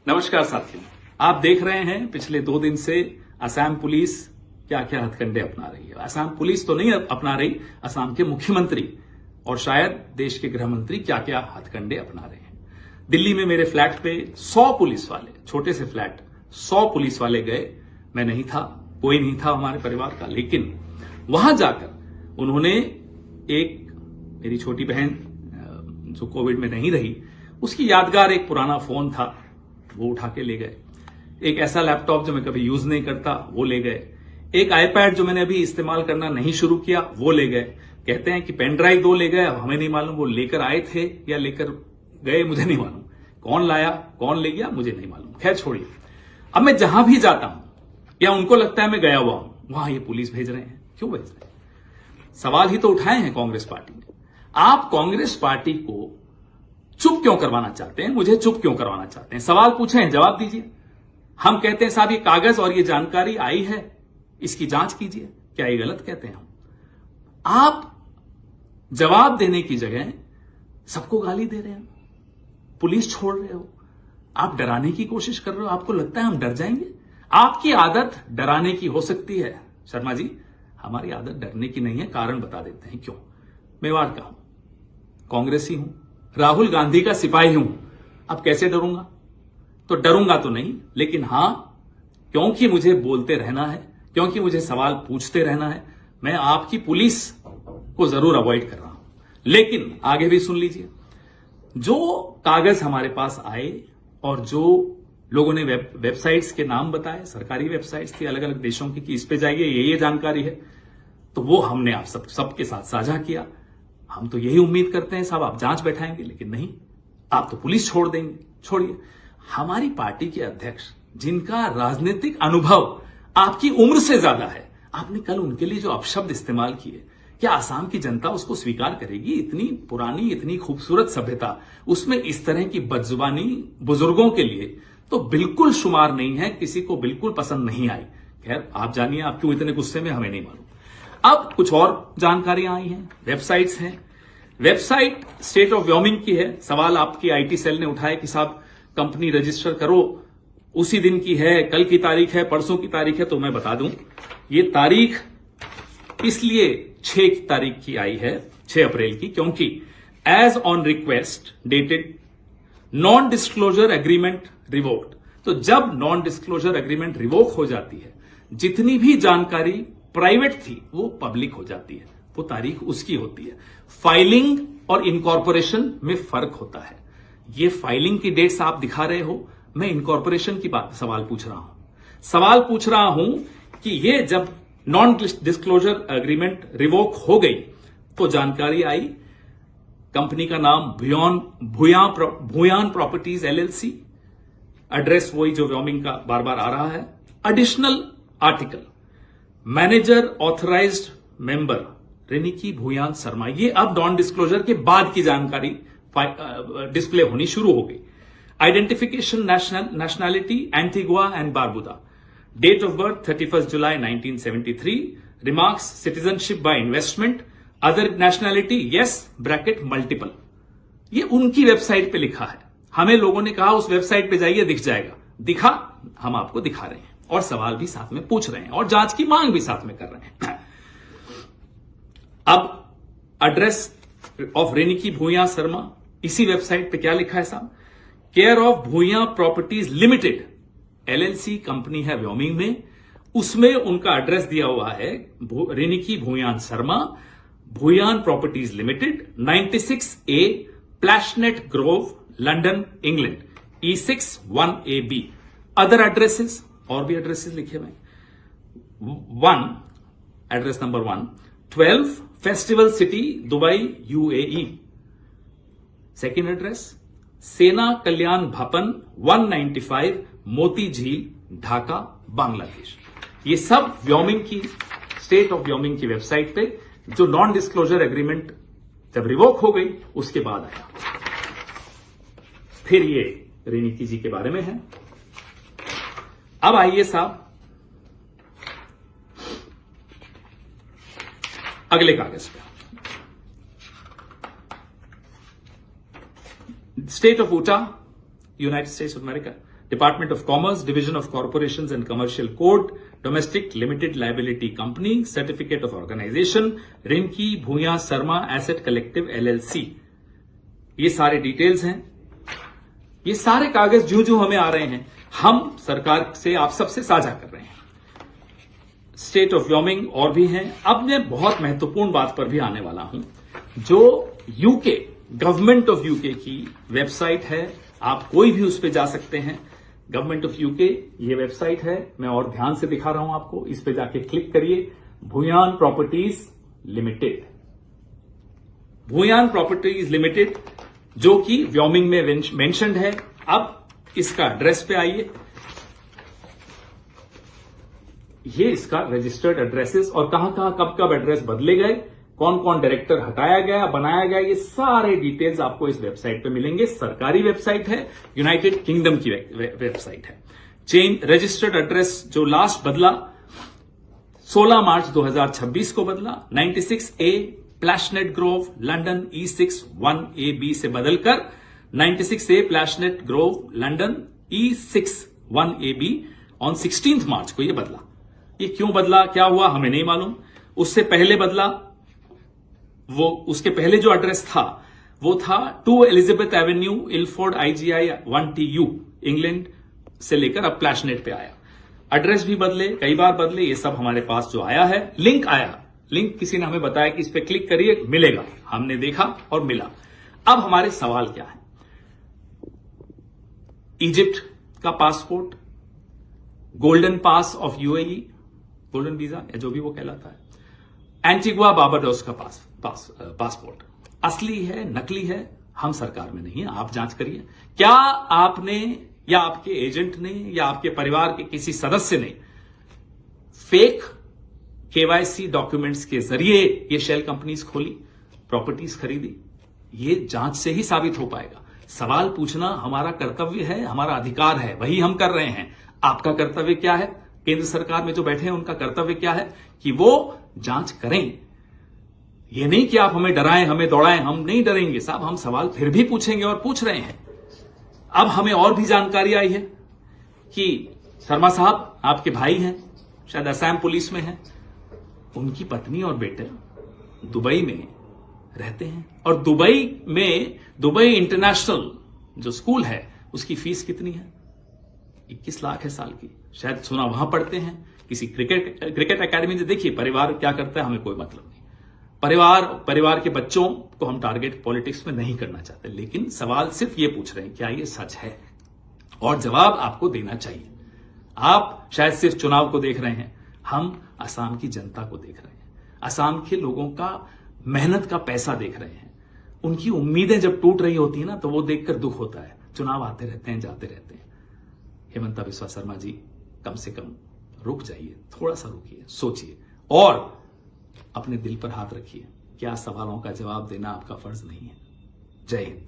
नमस्कार साथियों, आप देख रहे हैं पिछले 2 दिन से असम पुलिस क्या क्या हथकंडे अपना रही है। असम पुलिस तो नहीं अपना रही, असम के मुख्यमंत्री और शायद देश के गृह मंत्री क्या क्या हथकंडे अपना रहे हैं। दिल्ली में मेरे फ्लैट पे 100 पुलिस वाले, छोटे से फ्लैट 100 पुलिस वाले गए। मैं नहीं था, कोई नहीं था हमारे परिवार का, लेकिन वहां जाकर उन्होंने एक मेरी छोटी बहन जो कोविड में नहीं रही, उसकी यादगार एक पुराना फोन था, वो उठा के ले गए। एक ऐसा लैपटॉप जो मैं कभी यूज नहीं करता वो ले गए। एक आईपैड जो मैंने अभी इस्तेमाल करना नहीं शुरू किया वो ले गए। कहते हैं कि पेन ड्राइव 2 ले गए, अब हमें नहीं मालूम वो लेकर आए थे या लेकर गए, मुझे नहीं मालूम। कौन लाया कौन ले गया मुझे नहीं मालूम। खैर छोड़िए, अब मैं जहां भी जाता हूं या उनको लगता है मैं गया हुआ हूं, वहां ये पुलिस भेज रहे हैं। क्यों भेज रहे हैं? सवाल ही तो उठाए हैं कांग्रेस पार्टी ने। आप कांग्रेस पार्टी को चुप क्यों करवाना चाहते हैं? मुझे चुप क्यों करवाना चाहते हैं? सवाल पूछे हैं, जवाब दीजिए। हम कहते हैं साहब ये कागज और ये जानकारी आई है, इसकी जांच कीजिए। क्या ये गलत कहते हैं हम? आप जवाब देने की जगह सबको गाली दे रहे हैं, पुलिस छोड़ रहे हो, आप डराने की कोशिश कर रहे हो। आपको लगता है हम डर जाएंगे? आपकी आदत डराने की हो सकती है शर्मा जी, हमारी आदत डरने की नहीं है। कारण बता देते हैं क्यों। मेवाड़ का हूं, कांग्रेसी हूं, राहुल गांधी का सिपाही हूं। अब कैसे डरूंगा? तो डरूंगा तो नहीं, लेकिन हां, क्योंकि मुझे बोलते रहना है, क्योंकि मुझे सवाल पूछते रहना है, मैं आपकी पुलिस को जरूर अवॉइड कर रहा हूं। लेकिन आगे भी सुन लीजिए, जो कागज हमारे पास आए और जो लोगों ने वेबसाइट्स के नाम बताए, सरकारी वेबसाइट्स थी अलग अलग देशों की कि इस पे जाइए, ये जानकारी है, तो वो हमने आप सबके साथ साझा किया। हम तो यही उम्मीद करते हैं साहब आप जांच बैठाएंगे, लेकिन नहीं, आप तो पुलिस छोड़ देंगे। छोड़िए, हमारी पार्टी के अध्यक्ष जिनका राजनीतिक अनुभव आपकी उम्र से ज्यादा है, आपने कल उनके लिए जो अपशब्द इस्तेमाल किए, क्या आसाम की जनता उसको स्वीकार करेगी? इतनी पुरानी, इतनी खूबसूरत सभ्यता, उसमें इस तरह की बदजुबानी बुजुर्गों के लिए तो बिल्कुल शुमार नहीं है, किसी को बिल्कुल पसंद नहीं आई। खैर आप जानिए आप क्यों इतने गुस्से में, हमें नहीं मालूम। अब कुछ और जानकारियां आई हैं, वेबसाइट्स हैं। वेबसाइट स्टेट ऑफ व्योमिंग की है। सवाल आपकी आईटी सेल ने उठाया कि साहब कंपनी रजिस्टर करो, उसी दिन की है, कल की तारीख है, परसों की तारीख है। तो मैं बता दूं, ये तारीख इसलिए 6 तारीख की आई है, 6 अप्रैल की, क्योंकि as on request dated non disclosure agreement revoked. तो जब नॉन डिस्क्लोजर एग्रीमेंट रिवोक हो जाती है, जितनी भी जानकारी प्राइवेट थी वो पब्लिक हो जाती है, वो तारीख उसकी होती है। फाइलिंग और इनकॉर्पोरेशन में फर्क होता है। ये फाइलिंग की डेट्स आप दिखा रहे हो, मैं इनकॉर्पोरेशन की बात सवाल पूछ रहा हूं कि ये जब नॉन डिस्क्लोजर एग्रीमेंट रिवोक हो गई तो जानकारी आई, कंपनी का नाम भूयान प्रॉपर्टीज एलएलसी, एड्रेस वही जो व्योमिंग का बार बार आ रहा है। Additional article, manager authorised member Riniki Bhuyan Sharma. ये अब नॉन डिस्क्लोजर के बाद की जानकारी डिस्प्ले होनी शुरू हो गई। Identification nationality Antigua and Barbuda, date of birth 31 July 1973, remarks citizenship by investment, other nationality yes bracket multiple. ये उनकी वेबसाइट पे लिखा है। हमें लोगों ने कहा उस वेबसाइट पे जाइए, दिख जाएगा। दिखा, हम आपको दिखा रहे हैं और सवाल भी साथ में पूछ रहे हैं और जांच की मांग भी साथ में कर रहे हैं। अब एड्रेस ऑफ रेनिकी भूया शर्मा, इसी वेबसाइट पे क्या लिखा है साहब? Care of Bhuyan properties limited LLC company है व्योमिंग में, उसमें उनका एड्रेस दिया हुआ है Riniki Bhuyan Sharma, Bhuyan properties limited, 96A Plashet Grove, London, England, E6 1AB। Other addresses, और भी एड्रेसेस लिखे हुए। 1 address number 1 12 festival city Dubai UAE। Second address Sena Kalyan भवन 195 मोती झील ढाका बांग्लादेश। ये सब व्योमिंग की, स्टेट ऑफ व्योमिंग की वेबसाइट पे, जो नॉन डिस्क्लोजर एग्रीमेंट जब रिवोक हो गई उसके बाद आया। फिर ये रेनिकी जी के बारे में है। अब आइए साहब अगले कागज पे। State of Utah, United States of America, department of commerce, division of corporations and commercial code, domestic limited liability company, certificate of organization, Rinki Bhuya Sharma asset collective LLC। ये सारे डिटेल्स हैं। ये सारे कागज जो हमें आ रहे हैं, हम सरकार से आप सबसे साझा कर रहे हैं। स्टेट ऑफ व्योमिंग और भी हैं। अब मैं बहुत महत्वपूर्ण बात पर भी आने वाला हूं, जो यूके गवर्नमेंट ऑफ यूके की वेबसाइट है। आप कोई भी उस पर जा सकते हैं। गवर्नमेंट ऑफ यूके ये वेबसाइट है, मैं और ध्यान से दिखा रहा हूं आपको। इस पे जाके क्लिक करिए, Bhuyan properties limited. Bhuyan properties limited जो कि व्योमिंग में मेंशन्ड है। अब इसका एड्रेस पे आइए। ये इसका रजिस्टर्ड एड्रेसेस और कहां कब एड्रेस बदले गए, कौन कौन डायरेक्टर हटाया गया, बनाया गया, ये सारे डिटेल्स आपको इस वेबसाइट पे मिलेंगे। सरकारी वेबसाइट है, यूनाइटेड किंगडम की वेबसाइट है। चेंज रजिस्टर्ड एड्रेस जो लास्ट बदला 16 मार्च 2026 को बदला, 96A Plashet Grove London E6 1AB से बदलकर 96A Plashet Grove London E6 1AB on 16 March को यह बदला। ये क्यों बदला, क्या हुआ, हमें नहीं मालूम। उससे पहले बदला, वो उसके पहले जो एड्रेस था वो था 2 Elizabeth Avenue Ilford IGI 1TU England से लेकर अब प्लैशनेट पे आया। एड्रेस भी बदले, कई बार बदले, ये सब हमारे पास जो आया है। लिंक आया, लिंक किसी ने हमें बताया कि इस पे क्लिक करिए मिलेगा, हमने देखा और मिला। अब हमारे सवाल क्या है, इजिप्ट का passport, Golden Pass of UAE, golden visa या जो भी वो कहलाता है, एंटीगुआ बारबाडोस का पासपोर्ट असली है नकली है, हम सरकार में नहीं है, आप जांच करिए। क्या आपने या आपके एजेंट ने या आपके परिवार के किसी सदस्य ने फेक KYC डॉक्यूमेंट्स के जरिए ये शेल कंपनीज खोली, प्रॉपर्टीज खरीदी? ये जांच से ही साबित हो पाएगा। सवाल पूछना हमारा कर्तव्य है, हमारा अधिकार है, वही हम कर रहे हैं। आपका कर्तव्य क्या है? केंद्र सरकार में जो बैठे हैं उनका कर्तव्य क्या है कि वो जांच करें। ये नहीं कि आप हमें डराएं, हमें दौड़ाएं, हम नहीं डरेंगे साहब, हम सवाल फिर भी पूछेंगे और पूछ रहे हैं। अब हमें और भी जानकारी आई है कि शर्मा साहब आपके भाई हैं, शायद असम पुलिस में हैं, उनकी पत्नी और बेटे दुबई में रहते हैं और दुबई इंटरनेशनल जो स्कूल है उसकी फीस कितनी है? 21 लाख है साल की। शायद सुना वहां पढ़ते हैं किसी क्रिकेट एकेडमी में। देखिए परिवार क्या करता है हमें कोई मतलब नहीं। परिवार के बच्चों को हम टारगेट पॉलिटिक्स में नहीं करना चाहते, लेकिन सवाल सिर्फ ये पूछ रहे हैं क्या ये सच है, और जवाब आपको देना चाहिए। आप शायद सिर्फ चुनाव को देख रहे हैं, हम असम की जनता को देख रहे हैं, असम के लोगों का मेहनत का पैसा देख रहे हैं। उनकी उम्मीदें जब टूट रही होती है ना तो वो देखकर दुख होता है। चुनाव आते रहते हैं, जाते रहते हैं। हेमंता बिस्वा शर्मा जी, कम से कम रुक जाइए, थोड़ा सा रुकिए, सोचिए और अपने दिल पर हाथ रखिए। क्या सवालों का जवाब देना आपका फर्ज नहीं है? जय हिंद।